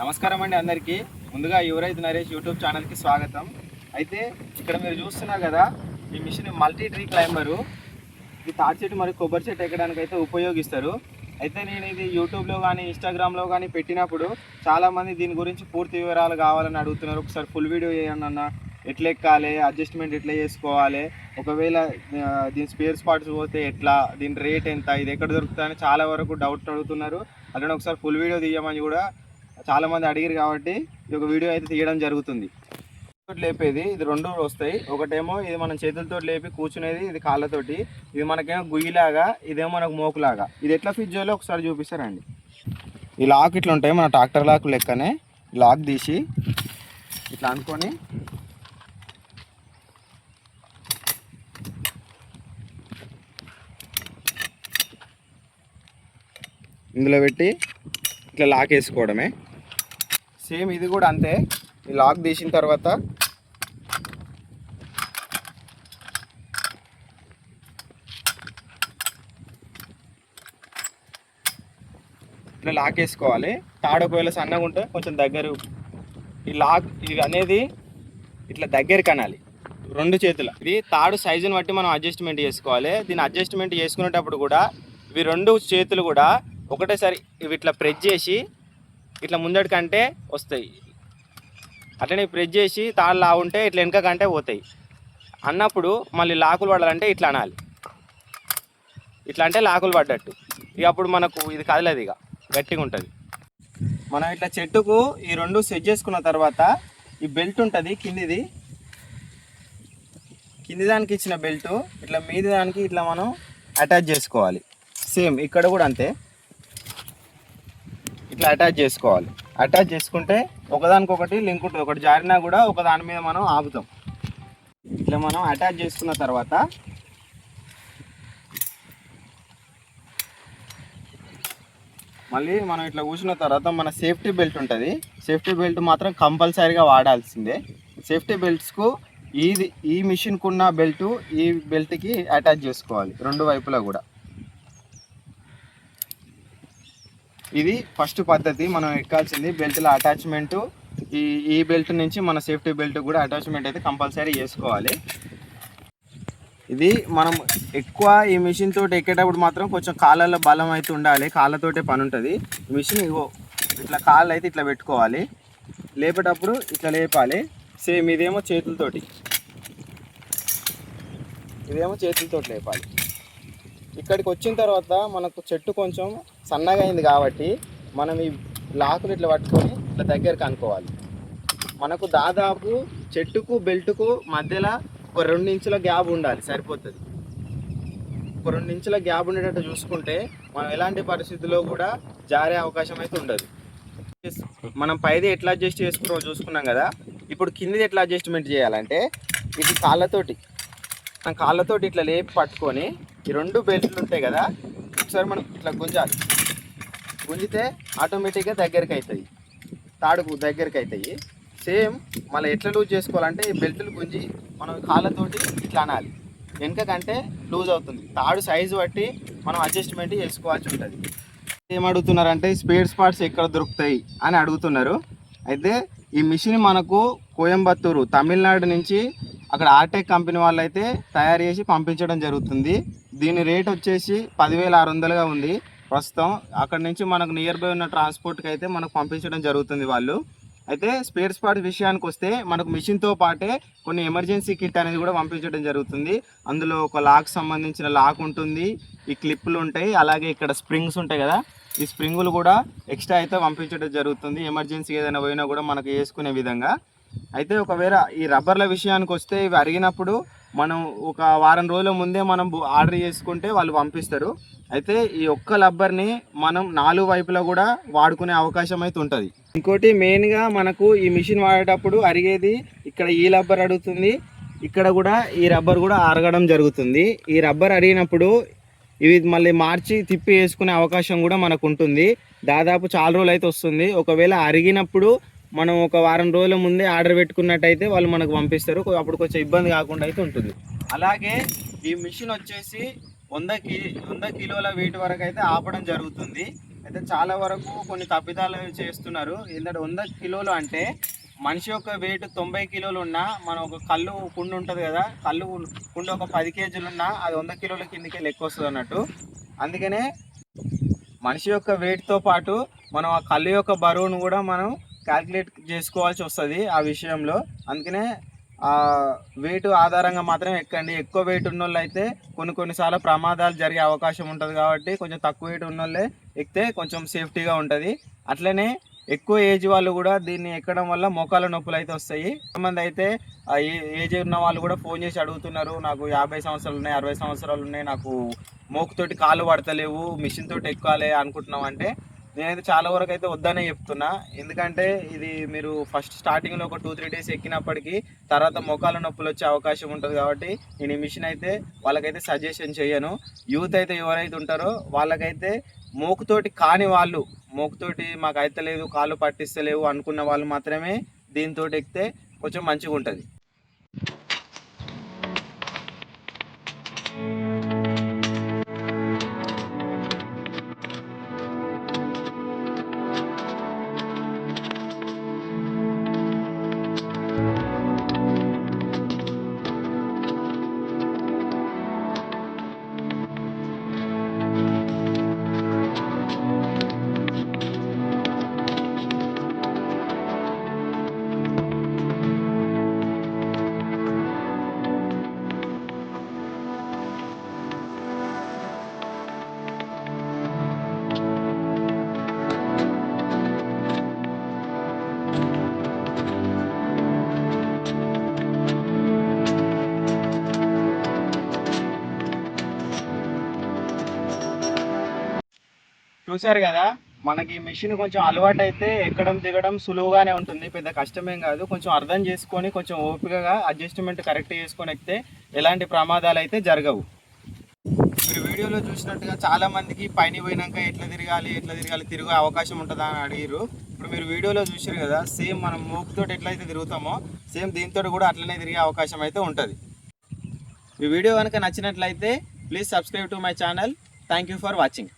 నమస్కారం అండి అందరికీ. ముందుగా యువరైతు నరేష్ యూట్యూబ్ ఛానల్కి స్వాగతం. అయితే ఇక్కడ మీరు చూస్తున్నారు కదా, ఈ మిషన్ మల్టీ ట్రీ క్లైంబరు. ఇది తాటి చెట్టు మరియు కొబ్బరి చెట్టు ఎక్కడానికి అయితే ఉపయోగిస్తారు. అయితే నేను ఇది యూట్యూబ్లో కానీ ఇన్స్టాగ్రామ్లో కానీ పెట్టినప్పుడు చాలామంది దీని గురించి పూర్తి వివరాలు కావాలని అడుగుతున్నారు. ఒకసారి ఫుల్ వీడియో చేయనన్నా, ఎట్లా ఎక్కాలి, అడ్జస్ట్మెంట్ ఎట్లా చేసుకోవాలి, ఒకవేళ దీని స్పేర్ స్పాట్స్ పోతే ఎట్లా, దీని రేట్ ఎంత, ఇది ఎక్కడ దొరుకుతుందని చాలా వరకు డౌట్ అడుగుతున్నారు. అలానే ఒకసారి ఫుల్ వీడియో తీయమని కూడా చాలామంది అడిగారు కాబట్టి ఈ ఒక వీడియో అయితే తీయడం జరుగుతుంది. లేపేది ఇది రెండు వస్తాయి. ఒకటేమో ఇది మనం చేతులతో లేపి కూర్చునేది, ఇది కాళ్ళతోటి. ఇది మనకేమో గుయ్యిలాగా, ఇదేమో మనకు మోకులాగా. ఇది ఎట్లా ఫిట్ చేయాలో ఒకసారి చూపిస్తారండి. ఈ లాక్ ఇట్లా ఉంటాయి, మన ట్రాక్టర్ లాక్ లెక్కనే. లాక్ తీసి ఇట్లా అనుకొని ఇందులో పెట్టి ఇట్లా లాక్ వేసుకోవడమే. సేమ్ ఇది కూడా అంతే. ఈ లాక్ తీసిన తర్వాత ఇట్లా లాక్ వేసుకోవాలి. తాడు ఒకవేళ సన్నగా ఉంటే కొంచెం దగ్గర, ఈ లాక్ ఇది అనేది ఇట్లా దగ్గరికి అనాలి రెండు చేతుల. ఇది తాడు సైజుని బట్టి మనం అడ్జస్ట్మెంట్ చేసుకోవాలి. దీన్ని అడ్జస్ట్మెంట్ చేసుకునేటప్పుడు కూడా ఇవి రెండు చేతులు కూడా ఒకటేసారి ఇవి ఇట్లా ప్రెస్ చేసి ఇట్లా ముందడికంటే వస్తాయి. అట్లనే ప్రెస్ చేసి తాళ్ళు లా ఉంటే ఇట్లా వెనకకంటే పోతాయి అన్నప్పుడు మళ్ళీ లాకులు పడాలంటే ఇట్లా అనాలి. ఇట్లా అంటే లాకులు పడ్డట్టు. ఇక అప్పుడు మనకు ఇది కదలదు, ఇక గట్టిగా ఉంటుంది. మనం ఇట్లా చెట్టుకు ఈ రెండు సెట్ చేసుకున్న తర్వాత ఈ బెల్ట్ ఉంటుంది కిందిది, కింది దానికి ఇచ్చిన బెల్ట్ ఇట్లా మీది దానికి ఇట్లా మనం అటాచ్ చేసుకోవాలి. సేమ్ ఇక్కడ కూడా అంతే, ఇట్లా అటాచ్ చేసుకోవాలి. అటాచ్ చేసుకుంటే ఒకదానికొకటి లింక్ ఉంటుంది. ఒకటి జారినా కూడా ఒక దాని మీద మనం ఆపుతాం. ఇట్లా మనం అటాచ్ చేసుకున్న తర్వాత మళ్ళీ మనం ఇట్లా కూర్చున్న తర్వాత మన సేఫ్టీ బెల్ట్ ఉంటుంది. సేఫ్టీ బెల్ట్ మాత్రం కంపల్సరీగా వాడాల్సిందే. సేఫ్టీ బెల్ట్స్కు ఈ మిషన్కు ఉన్న బెల్ట్ ఈ బెల్ట్కి అటాచ్ చేసుకోవాలి రెండు వైపులా కూడా. ఇది ఫస్ట్ పద్ధతి మనం ఎక్కాల్సింది. బెల్ట్లో అటాచ్మెంటు ఈ బెల్ట్ నుంచి మన సేఫ్టీ బెల్ట్ కూడా అటాచ్మెంట్ అయితే కంపల్సరీ చేసుకోవాలి. ఇది మనం ఎక్కువ ఈ మిషన్ తోటి ఎక్కేటప్పుడు మాత్రం కొంచెం కాళ్ళల్లో బలం అయితే ఉండాలి. కాళ్ళతోటే పని ఉంటుంది. మిషన్ ఇట్లా కాళ్ళు అయితే ఇట్లా పెట్టుకోవాలి. లేపేటప్పుడు ఇట్లా లేపాలి. సేమ్ ఇదేమో చేతులతోటి లేపాలి. ఇక్కడికి వచ్చిన తర్వాత మనకు చెట్టు కొంచెం సన్నగా అయింది కాబట్టి మనం ఈ లాకులు ఇట్లా పట్టుకొని ఇట్లా దగ్గరికి అనుకోవాలి. మనకు దాదాపు చెట్టుకు బెల్ట్కు మధ్యలో ఒక 2 ఇంచుల గ్యాప్ ఉండాలి, సరిపోతుంది. ఒక 2 ఇంచుల గ్యాప్ ఉండేటట్టు చూసుకుంటే మనం ఎలాంటి పరిస్థితుల్లో కూడా జారే అవకాశం అయితే ఉండదు. మనం పైది ఎట్లా అడ్జస్ట్ చేసుకున్నామో చూసుకున్నాం కదా. ఇప్పుడు కిందిది ఎట్లా అడ్జస్ట్మెంట్ చేయాలంటే ఇది కాళ్ళతోటి ఇట్లా లేపి పట్టుకొని ఈ రెండు బెల్ట్లు ఉంటాయి కదా, ఒకసారి మనం ఇట్లా గుంజితే ఆటోమేటిక్గా దగ్గరికి అవుతాయి, తాడుకు దగ్గరికి అవుతాయి. సేమ్ మళ్ళీ ఎట్లా లూజ్ చేసుకోవాలంటే ఈ బెల్ట్లు గుంజి మనం కాళ్ళతోటి ఇట్లా అనాలి. వెనకకంటే లూజ్ అవుతుంది. తాడు సైజు బట్టి మనం అడ్జస్ట్మెంట్ చేసుకోవాల్సి ఉంటుంది. ఏమడుగుతున్నారంటే స్పేర్ స్పాట్స్ ఎక్కడ దొరుకుతాయి అని అడుగుతున్నారు. అయితే ఈ మిషన్ మనకు కోయంబత్తూరు తమిళనాడు నుంచి అక్కడ ఆర్టెక్ కంపెనీ వాళ్ళు అయితే తయారు చేసి పంపించడం జరుగుతుంది. దీని రేట్ వచ్చేసి 10,600గా ఉంది ప్రస్తుతం. అక్కడ నుంచి మనకు నియర్ బై ఉన్న ట్రాన్స్పోర్ట్కి అయితే మనకు పంపించడం జరుగుతుంది వాళ్ళు. అయితే స్పేర్ స్పాట్ విషయానికి వస్తే మనకు మిషన్తో పాటే కొన్ని ఎమర్జెన్సీ కిట్ అనేది కూడా పంపించడం జరుగుతుంది. అందులో ఒక లాక్ సంబంధించిన లాక్ ఉంటుంది, ఈ క్లిప్పులు ఉంటాయి, అలాగే ఇక్కడ స్ప్రింగ్స్ ఉంటాయి కదా, ఈ స్ప్రింగులు కూడా ఎక్స్ట్రా అయితే పంపించడం జరుగుతుంది. ఎమర్జెన్సీ ఏదైనా పోయినా కూడా మనకు వేసుకునే విధంగా. అయితే ఒకవేళ ఈ రబ్బర్ల విషయానికి వస్తే ఇవి అరిగినప్పుడు మనం ఒక వారం రోజుల ముందే మనం ఆర్డర్ చేసుకుంటే వాళ్ళు పంపిస్తారు. అయితే ఈ ఒక్క రబ్బర్ని మనం 4 వైపులా కూడా వాడుకునే అవకాశం అయితే ఉంటుంది. ఇంకోటి మెయిన్గా మనకు ఈ మిషన్ వాడేటప్పుడు అరిగేది ఇక్కడ ఈ రబ్బర్ అడుగుతుంది, ఇక్కడ కూడా ఈ రబ్బర్ కూడా అరగడం జరుగుతుంది. ఈ రబ్బర్ అరిగినప్పుడు ఇవి మళ్ళీ మార్చి తిప్పి వేసుకునే అవకాశం కూడా మనకు ఉంటుంది. దాదాపు చాలా రోజులు అయితే వస్తుంది. ఒకవేళ అరిగినప్పుడు మనం ఒక వారం రోజుల ముందే ఆర్డర్ పెట్టుకున్నట్టయితే వాళ్ళు మనకు పంపిస్తారు. అప్పుడు కొంచెం ఇబ్బంది కాకుండా అయితే ఉంటుంది. అలాగే ఈ మిషన్ వచ్చేసి 100 కిలోల వెయిట్ వరకు అయితే ఆపడం జరుగుతుంది. అయితే చాలా వరకు కొన్ని తప్పిదాలు చేస్తున్నారు. ఏంటంటే 100 కిలోలు అంటే మనిషి యొక్క వెయిట్ 90 కిలోలు ఉన్నా, మనం ఒక కళ్ళు కుండ ఉంటుంది కదా, కళ్ళు కుండ ఒక 10 కేజీలు ఉన్నా అది 100 కిలోల కిందకే లెక్క వస్తుంది అన్నట్టు. అందుకనే మనిషి యొక్క వెయిట్తో పాటు మనం ఆ కళ్ళు యొక్క బరువును కూడా మనం క్యాల్కులేట్ చేసుకోవాల్సి వస్తుంది ఆ విషయంలో. అందుకనే ఆ వెయిట్ ఆధారంగా మాత్రం ఎక్కండి. ఎక్కువ వెయిట్ ఉన్న వాళ్ళు అయితే కొన్నిసార్లు ప్రమాదాలు జరిగే అవకాశం ఉంటుంది కాబట్టి కొంచెం తక్కువ వెయిట్ ఉన్న వాళ్ళే ఎక్కితే కొంచెం సేఫ్టీగా ఉంటుంది. అట్లనే ఎక్కువ ఏజ్ వాళ్ళు కూడా దీన్ని ఎక్కడం వల్ల మోకాళ్ళ నొప్పులు అయితే వస్తాయి. కొంతమంది అయితే ఏజ్ ఉన్న వాళ్ళు కూడా ఫోన్ చేసి అడుగుతున్నారు, నాకు 50 సంవత్సరాలు ఉన్నాయి, 60 సంవత్సరాలు ఉన్నాయి, నాకు మోకుతోటి కాళ్ళు పడతలేవు, మిషన్ తోటి ఎక్కాలి అనుకుంటున్నాం అంటే నేనైతే చాలా వరకు అయితే వద్దనే చెప్తున్నా. ఎందుకంటే ఇది మీరు ఫస్ట్ స్టార్టింగ్లో ఒక 2-3 డేస్ ఎక్కినప్పటికీ తర్వాత మోకాళ్ళ నొప్పులు వచ్చే అవకాశం ఉంటుంది కాబట్టి నేను ఈ మిషన్ అయితే వాళ్ళకైతే సజెషన్ చేయను. యూత్ అయితే ఎవరైతే ఉంటారో వాళ్ళకైతే మోకుతోటి కాని వాళ్ళు, మోకుతోటి మాకు అయితే లేదు, కాళ్ళు పట్టిస్తలేవు అనుకున్న వాళ్ళు మాత్రమే దీంతో ఎక్కితే కొంచెం మంచిగా ఉంటుంది. చూసారు కదా, మనకి మిషన్ కొంచెం అలవాటు అయితే ఎక్కడం దిగడం సులువుగానే ఉంటుంది, పెద్ద కష్టమేం కాదు. కొంచెం అర్థం చేసుకొని కొంచెం ఓపికగా అడ్జస్ట్మెంట్ కరెక్ట్ చేసుకొని ఎక్కితే ఎలాంటి ప్రమాదాలు అయితే జరగవు. మీరు వీడియోలో చూసినట్టుగా చాలా మందికి పైన పోయినాక ఎట్లా తిరగాలి తిరిగే అవకాశం ఉంటుందా అని అడిగారు. ఇప్పుడు మీరు వీడియోలో చూసారు కదా, సేమ్ మనం మోపుతో ఎట్లయితే తిరుగుతామో సేమ్ దీంతో కూడా అట్లనే తిరిగే అవకాశం అయితే ఉంటుంది. ఈ వీడియో కనుక నచ్చినట్లయితే please subscribe to my channel. Thank you for watching.